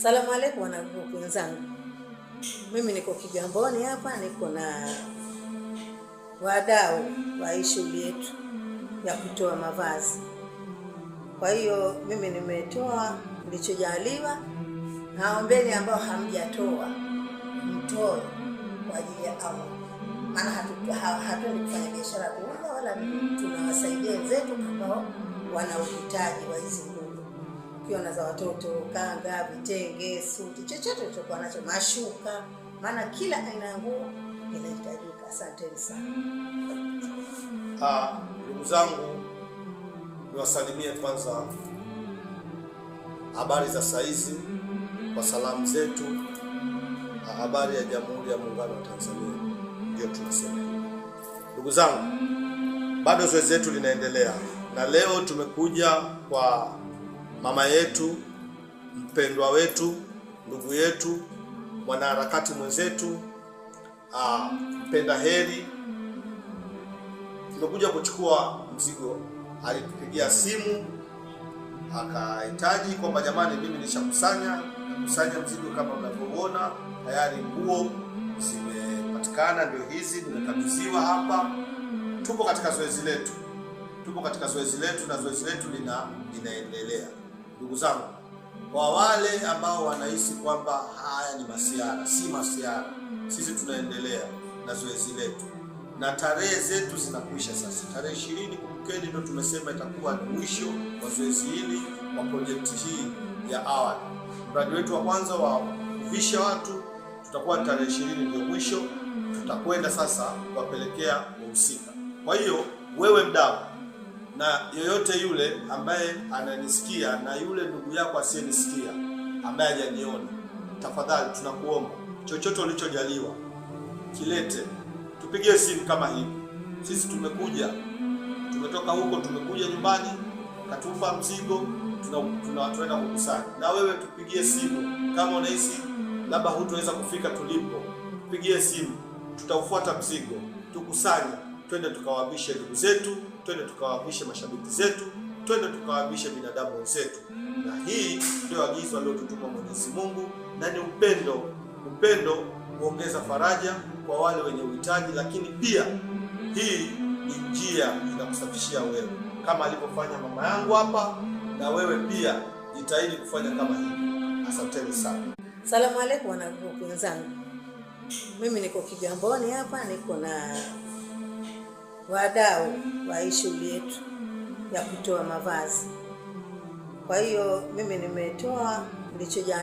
Salamu alaykum wanagrupu wenzangu. Mimi niko Kigamboni hapa, niko na wadau wa hii shughuli yetu ya kutoa mavazi. Kwa hiyo mimi nimetoa nilichojaliwa, naombeni ambao hamjatoa mtoe kwa ajili ya Allah. Maana hatuendi kufanya biashara kuuza, wala tunawasaidia wenzetu ambao wana uhitaji wa hizi nguo. Ukiona za watoto, kanga, vitenge, suti, chochote ulichokuwa nacho, mashuka, maana kila aina ya nguo inahitajika. Asanteni sana. Ndugu zangu, niwasalimie kwanza habari za saizi kwa salamu zetu. Habari ya Jamhuri ya Muungano wa Tanzania, ndio tunasema. Ndugu zangu, bado zoezi letu linaendelea, na leo tumekuja kwa mama yetu, mpendwa wetu, ndugu yetu, mwanaharakati mwenzetu, mpenda heri. Tumekuja kuchukua mzigo. Alitupigia simu akahitaji kwamba jamani, mimi nishakusanya mzigo kama mnavyoona, tayari nguo zimepatikana, ndio hizi nimekabidhiwa hapa. Tupo katika zoezi letu na zoezi letu linaendelea. Ndugu zangu, kwa wale ambao wanahisi kwamba haya ni masiara, si masiara. Sisi tunaendelea na zoezi letu na tarehe zetu zinakwisha sasa. Tarehe 20 kumbukeni, ndio tumesema itakuwa ni mwisho wa zoezi hili wa projekti hii ya awali. Mradi wetu wa kwanza wa kuvisha watu tutakuwa tarehe 20 ndio mwisho. Tutakwenda sasa kuwapelekea wahusika. Kwa hiyo wewe mdau na yoyote yule ambaye ananisikia na yule ndugu yako asiyenisikia ambaye hajaniona, tafadhali tunakuomba chochote ulichojaliwa kilete, tupigie simu kama hivi. Sisi tumetoka huko, tumekuja nyumbani, katupa mzigo, tunaenda kukusanya. Na wewe tupigie simu kama unahisi labda hutaweza kufika tulipo, tupigie simu, tutaufuata mzigo, tukusanye, twende tukawaabishe ndugu zetu, twende tukawaabishe mashabiki zetu, twende tukawaabishe binadamu wenzetu. Na hii ndio agizo alilotutuma Mwenyezi Mungu, na ni upendo kuongeza faraja kwa wale wenye uhitaji, lakini pia hii ni njia inakusafishia wewe kama alivyofanya mama yangu hapa, na wewe pia jitahidi kufanya kama hivi. Asanteni sana. Salamu alaykum wanagrupu wenzangu. Mimi niko Kigamboni hapa, niko na wadau wa hii shughuli yetu ya kutoa mavazi. Kwa hiyo mimi nimetoa nilichojaliwa.